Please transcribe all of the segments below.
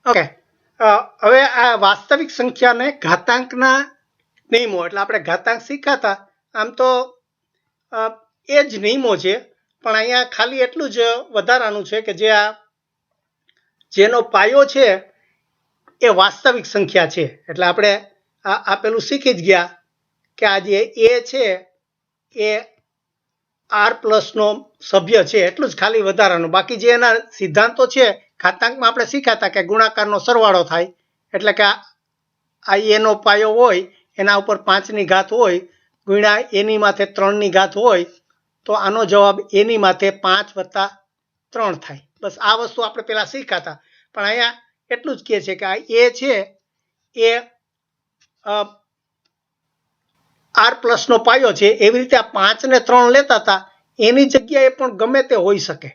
Okay, હવે આ વાસ્તવિક સંખ્યાને ઘાતાંકના નિયમો એટલે આપણે ઘાતાંક શીખ્યા. આમ તો એ જ નિયમો છે, પણ અહીંયા ખાલી એટલું જ વધારાનું છે કે જેનો પાયો છે એ વાસ્તવિક સંખ્યા છે. એટલે આપણે આ પેલું શીખી જ ગયા કે આ જે એ છે એ આર પ્લસનો સભ્ય છે, એટલું જ ખાલી વધારાનું. બાકી જે એના સિદ્ધાંતો છે ઘાતાંકમાં આપણે શીખ્યા હતા કે ગુણાકારનો સરવાળો થાય, એટલે કે આ એનો પાયો હોય એના ઉપર 5ની ઘાત હોય ગુણ્યા એની માથે 3ની ઘાત હોય તો આનો જવાબ એની માથે 5 વત્તા 3 થાય. બસ આ વસ્તુ આપણે પહેલા શીખ્યા હતા. પણ અહીંયા એટલું જ કહે છે કે આ એ છે એ આર પ્લસનો પાયો છે. એવી રીતે આ 5 ને 3 લેતા હતા એની જગ્યાએ પણ ગમે તે હોઈ શકે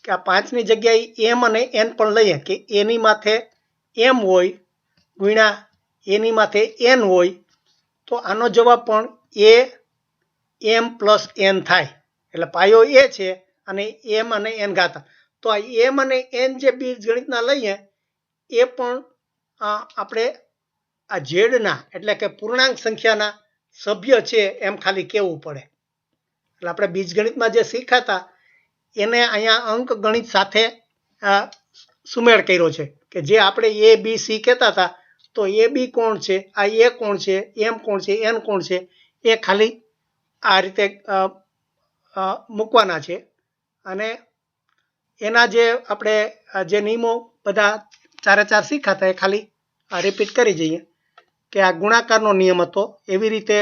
કે આ 5ની જગ્યાએ એમ અને એન પણ લઈએ કે એની માથે એમ હોય ગુણ્યા એની માથે એન હોય તો આનો જવાબ પણ એ એમ પ્લસ એન થાય. એટલે પાયો એ છે અને એમ અને એન ઘાત. તો આ એમ અને એન જે બીજગણિતના લઈએ એ પણ આપણે આ ઝેડના એટલે કે પૂર્ણાંક સંખ્યાના સભ્ય છે એમ ખાલી કહેવું પડે. એટલે આપણે બીજગણિતમાં જે શીખ્યા હતા એને અહીંયા અંક ગણિત સાથે સુમેળ કર્યો છે કે જે આપણે એ બી સી કહેતા હતા તો એ બી કોણ છે, આ એ કોણ છે, એમ કોણ છે, એન કોણ છે, એ ખાલી આ રીતે મૂકવાના છે. અને એના જે આપણે જે નિયમો બધા 4 શીખ્યા હતા એ ખાલી રિપીટ કરી જઈએ કે આ ગુણાકારનો નિયમ હતો. એવી રીતે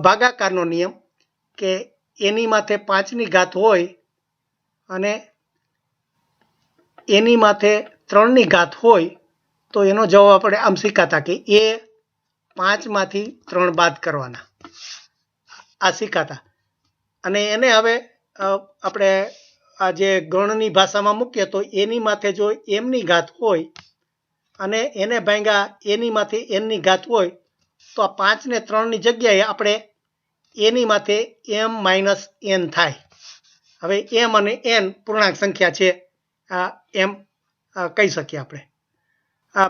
ભાગાકારનો નિયમ કે એની માથે 5ની ઘાત હોય અને એની માથે 3ની ઘાત હોય તો એનો જવાબ આપણે આમ શીખ્યા હતા કે એ 5માંથી 3 બાદ કરવાના. આ શીખ્યા હતા. અને એને હવે આપણે આ જે ગણની ભાષામાં મૂકીએ તો એની માથે જો એમની ઘાત હોય અને એને ભાંગ્યા એની માથે એનની ઘાત હોય તો આ 5 ને 3ની જગ્યાએ આપણે એની માથે એમ માઇનસ એન થાય. હવે એમ અને એન પૂર્ણાંક સંખ્યા છે એમ કહી શકીએ આપણે.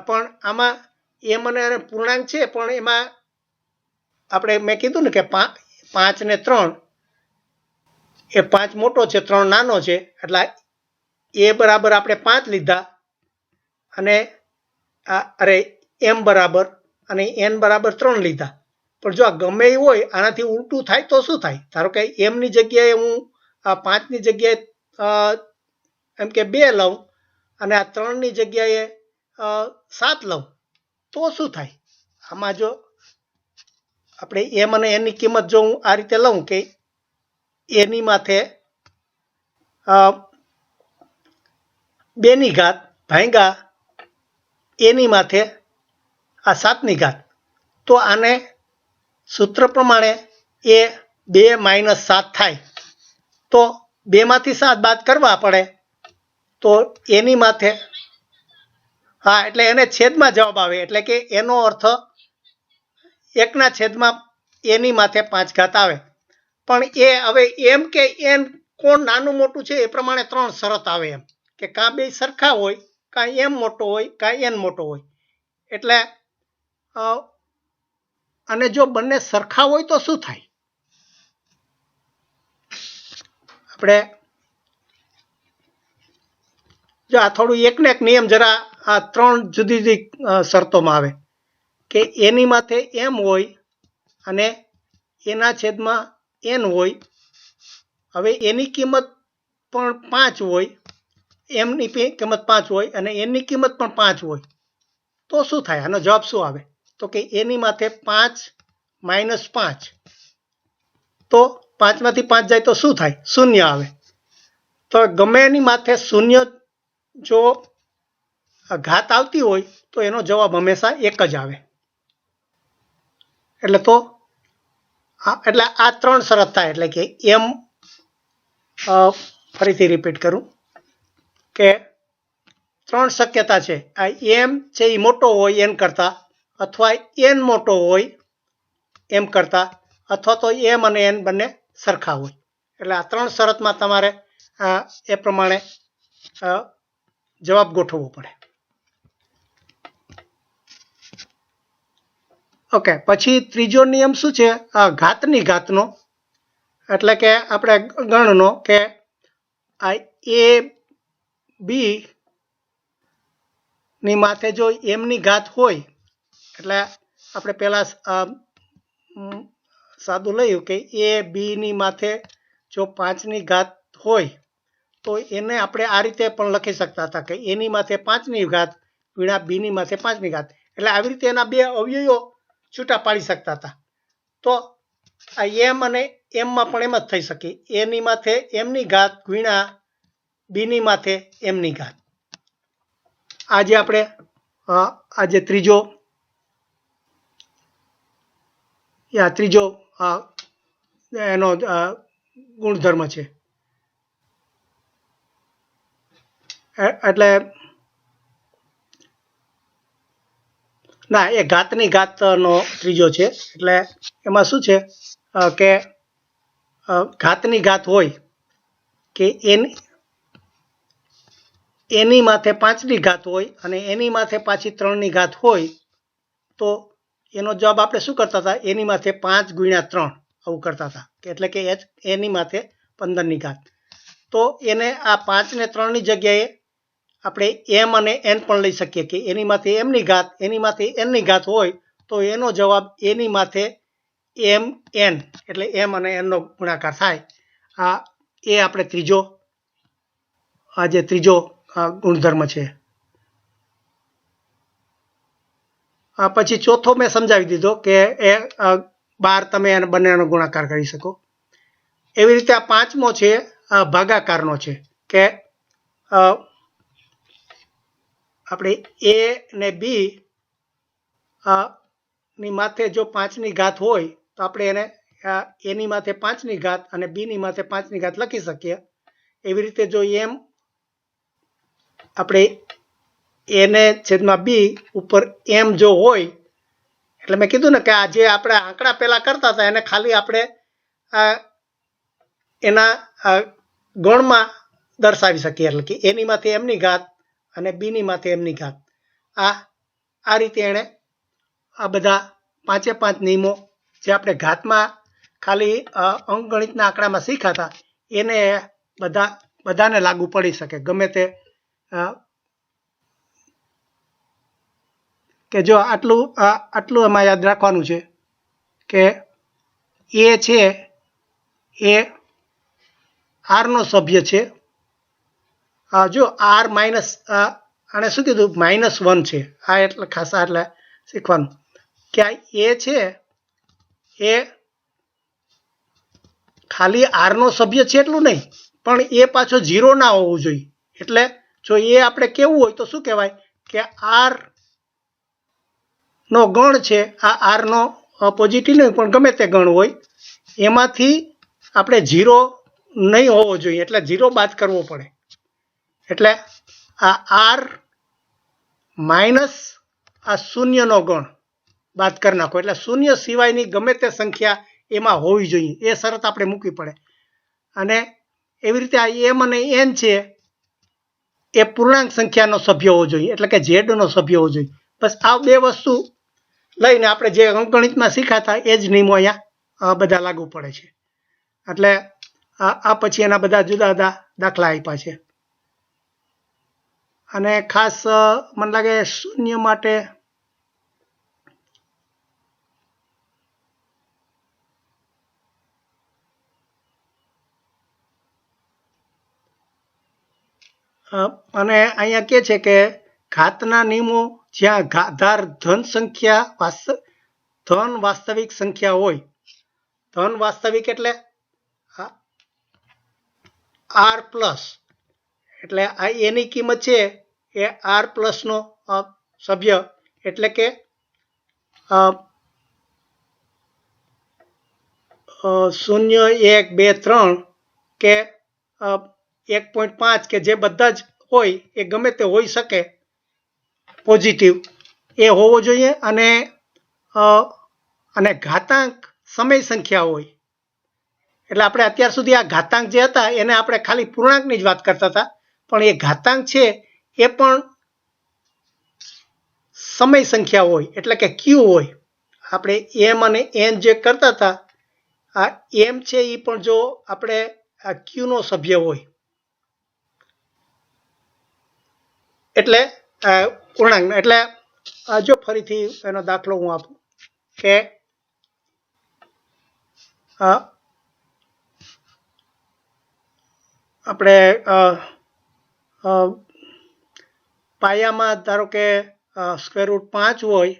પણ આમાં એમ અને પૂર્ણાંક છે પણ એમાં આપણે મેં કીધું ને કે 5 ને 3 એ 5 મોટો છે 3 નાનો છે. એટલે એ બરાબર આપણે 5 લીધા અને એમ બરાબર અને એન બરાબર 3 લીધા. પણ જો આ ગમે એ હોય આનાથી ઉલટું થાય તો શું થાય? ધારો કે એમની જગ્યાએ હું 5ની જગ્યાએ એમ કે 2 લઉં અને આ 3ની જગ્યાએ 7 લઉં તો શું થાય? આમાં જો આપણે એમ અને એની કિંમત જો હું આ રીતે લઉં કે એની માથે 2ની ઘાત ભાંગ્યા એની માથે આ 7ની ઘાત, તો આને સૂત્ર પ્રમાણે એ 2 - 7 થાય. તો 2માંથી 7 બાદ કરવા પડે તો એની માથે એટલે એને છેદમાં જવાબ આવે. એટલે કે એનો અર્થ 1ના છેદમાં એની માથે 5 ઘાત આવે. પણ એ હવે એમ કે એન કોણ નાનું મોટું છે એ પ્રમાણે 3 શરત આવે એમ કે કાં બે સરખા હોય, કાં એમ મોટો હોય, કાં એન મોટો હોય. એટલે અને જો બંને સરખા હોય તો શું થાય? આપણે જો આ થોડું એકને એક નિયમ જરા આ 3 જુદી જુદી શરતોમાં આવે કે એની માથે એમ હોય અને એના છેદમાં એન હોય. હવે એની કિંમત પણ 5 હોય, એમની કિંમત 5 હોય અને એની કિંમત પણ 5 હોય તો શું થાય? આનો જવાબ શું આવે? તો કે એની માથે 5 - 5 તો 5માંથી 5 જાય તો શું થાય? 0 આવે. તો ગમે એની માથે 0 જો ઘાત આવતી હોય તો એનો જવાબ હંમેશા 1 જ આવે. એટલે આ 3 શરત થાય. એટલે કે એમ ફરીથી રિપીટ કરું કે 3 શક્યતા છે. આ એમ છે એ મોટો હોય એન કરતાં, અથવા એન મોટો હોય એમ કરતાં, અથવા તો એમ અને એન બંને સરખા હોય. એટલે આ 3 શરતમાં તમારે એ પ્રમાણે જવાબ ગોઠવવો પડે. ઓકે, પછી ત્રીજો નિયમ શું છે? ઘાતની ઘાતનો, એટલે કે આપણે ગણનો કે આ એ બી ની માથે જો એમની ઘાત હોય, એટલે આપણે પહેલા સાદું લઈએ કે એ બી ની માથે જો 5ની ઘાત હોય તો એને આપણે આ રીતે પણ લખી શકતા હતા કે એની માથે 5ની ઘાત ગુણ્યા બીની માથે 5ની ઘાત, એટલે આવી રીતે એના બે અવયવો છૂટા પાડી શકતા હતા. તો આ એમ અને એમમાં પણ એમ જ થઈ શકે, એની માથે એમની ઘાત ગુણ્યા બીની માથે એમની ઘાત. આજે આપણે આજે ત્રીજો એનો ગુણધર્મ છે. એટલે ના, એ ઘાતની ઘાતનો ત્રીજો છે. એટલે એમાં શું છે કે ઘાતની ઘાત હોય કે એની માથે 5ની ઘાત હોય અને એની માથે પાછી 3ની ઘાત હોય, તો એનો જવાબ આપણે શું કરતા હતા? એની માથે 5 ગુણ્યા 3 આવું કરતા હતા, એટલે કે એની માથે 15ની ઘાત. તો એને આ 5 ને 3ની જગ્યાએ આપણે એમ અને એન પણ લઈ શકીએ કે એની માથે એમની ઘાત, એની માથે એનની ઘાત હોય તો એનો જવાબ એની માથે એમ એન, એટલે એમ અને એનનો ગુણાકાર થાય. એ આપણે ત્રીજો ગુણધર્મ છે. પછી ચોથો મેં સમજાવી દીધો કે એ 12 તમે બંનેનો ગુણાકાર કરી શકો. એવી રીતે આ પાંચમો છે ભાગાકારનો છે કે આપણે એ ને બી ની માથે જો 5ની ઘાત હોય તો આપણે એને એની માથે 5ની ઘાત અને બીની માથે 5ની ઘાત લખી શકીએ. એવી રીતે જો એમ આપણે એને છેદમાં બી ઉપર એમ જો હોય, એટલે મેં કીધું ને કે આ જે આપણે આંકડા પહેલા કરતા હતા એને ખાલી આપણે એના ગણમાં દર્શાવી શકીએ, એટલે કે એની માથે એમની ઘાત અને બીની માથે એમની ઘાત. આ રીતે એણે આ બધા 5 નિયમો જે આપણે ઘાતમાં ખાલી અંકગણિતના આંકડામાં શીખ્યા હતા એને બધાને લાગુ પડી શકે ગમે તે. કે જો આટલું એમાં યાદ રાખવાનું છે કે એ છે એ આરનો સભ્ય છે. જો આર માઇનસ આને શું કીધું -1 છે. એટલે ખાસ એટલે શીખવાનું કે આ એ છે એ ખાલી આરનો સભ્ય છે એટલું નહીં, પણ એ પાછો 0 ના હોવું જોઈએ. એટલે જો એ આપણે કેવું હોય તો શું કહેવાય કે આર નો ગણ છે, આ આર નો પોઝિટિવ નહીં પણ ગમે તે ગણ હોય એમાંથી આપણે 0 નહીં હોવો જોઈએ, એટલે 0 બાદ કરવો પડે. એટલે આ આર માઇનસ આ શૂન્યનો ગણ બાદ કરી નાખો, એટલે શૂન્ય સિવાયની ગમે તે સંખ્યા એમાં હોવી જોઈએ, એ શરત આપણે મૂકવી પડે. અને એવી રીતે આ એમ અને એન છે એ પૂર્ણાંક સંખ્યાનો સભ્ય હોવો જોઈએ, એટલે કે ઝેડનો સભ્ય હોવો જોઈએ. બસ આ બે વસ્તુ લઈને આપણે જે અંકગણિતમાં શીખાતા એ જ નિયમો અહીંયા બધા લાગુ પડે છે. એટલે આ પછી એના બધા જુદા જુદા દાખલા આપ્યા છે. અને ખાસ મને લાગે શૂન્ય માટે અને અહીંયા કે છે કે ઘાતના નિયમો જ્યાં આધાર ધન વાસ્તવિક સંખ્યા હોય, ધન વાસ્તવિક એટલે આર પ્લસ, એટલે આ એની કિંમત છે એ આર પ્લસનો સભ્ય, એટલે કે 0, 1, 2, 3 કે 1.5 કે જે બધા જ હોય એ ગમે તે હોઈ શકે પોઝિટિવ એ હોવો જોઈએ. અને ઘાતાંક સમય સંખ્યા હોય, એટલે આપણે અત્યાર સુધી આ ઘાતાંક જે હતા એને આપણે ખાલી પૂર્ણાંકની જ વાત કરતા હતા, પણ એ ઘાતાંક છે એ પણ સમય સંખ્યા હોય, એટલે કે ક્યુ હોય. આપણે એમ અને એન જે કરતા હતા, આ એમ છે એ પણ જો આપણે આ ક્યુનો સભ્ય હોય એટલે પૂર્ણાંક, એટલે જો ફરીથી એનો દાખલો હું આપું કે આપણે પાયામાં ધારો કે √5 હોય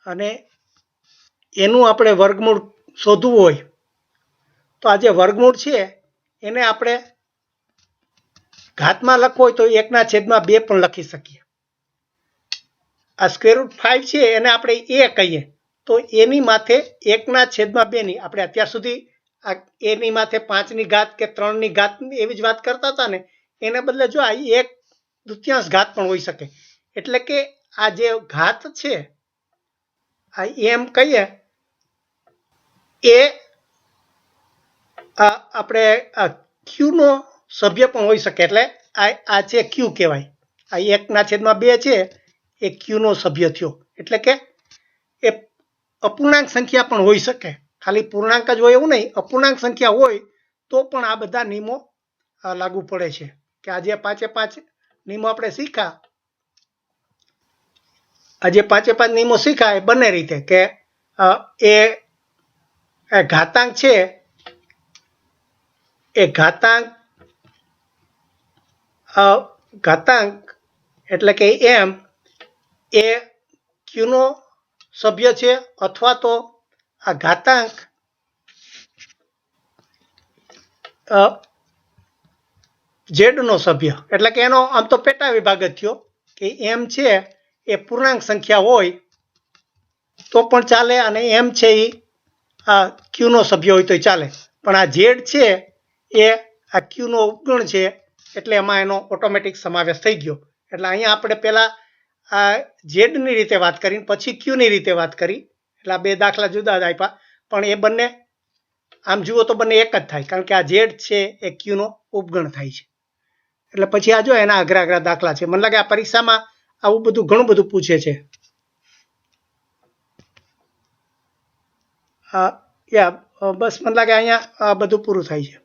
અને એનું આપણે વર્ગમૂળ શોધવું હોય તો આ જે વર્ગમૂળ છે એને આપણે ઘાતમાં લખવું હોય તો 1/2 પણ લખી શકીએ. આ √5 છે એને આપણે એ કહીએ તો એની માથે 1/2 ની આપણે અત્યાર સુધી એની માથે 5ની ઘાત કે 3ની ઘાત એવી જ વાત કરતા હતા ને, એને બદલે જો આ 1/2 ઘાત પણ હોઈ શકે. એટલે કે આ જે ઘાત છે આ એમ કહીએ એ આપણે ક્યુનો સભ્ય પણ હોઈ શકે. એટલે આ છે ક્યુ કહેવાય. આ 1/2 છે એ ક્યુનો સભ્ય થયો. એટલે કે એ અપૂર્ણાંક સંખ્યા પણ હોઈ શકે. ખાલી પૂર્ણાંક જ હોય એવું નહીં, અપૂર્ણાંક સંખ્યા હોય તો પણ આ બધા નિયમો લાગુ પડે છે. કે આ જે 5 નિયમો આપણે શીખ્યા, આ જે 5 નિયમો શીખ્યા એ બંને રીતે કે એ ઘાતાંક છે એ ઘાતાંક એટલે કે એમ એ ક્યુનો સભ્ય છે, અથવા તો આ ઘાતાંક ઝેડનો સભ્ય. એટલે કે એનો આમ તો પેટા વિભાગ જ થયો કે એમ છે એ પૂર્ણાંક સંખ્યા હોય તો પણ ચાલે અને એમ છે એ આ ક્યુનો સભ્ય હોય તો ચાલે. પણ આ ઝેડ છે એ આ ક્યુનો ઉપગણ છે એટલે એમાં એનો ઓટોમેટિક સમાવેશ થઈ ગયો. એટલે અહીંયા આપણે પહેલા આ ઝેડની રીતે વાત કરી, પછી ક્યુની રીતે વાત કરી. એટલે આ બે દાખલા જુદા જ આપ્યા, પણ એ બંને આમ જુઓ તો બંને એક જ થાય, કારણ કે આ ઝેડ છે એ ક્યુનો ઉપગણ થાય છે. એટલે પછી આ જો એના અઘરા અઘરા દાખલા છે. મને લાગે આ પરીક્ષામાં આવું બધું ઘણું બધું પૂછે છે. બસ મને લાગે અહીંયા બધું પૂરું થાય છે.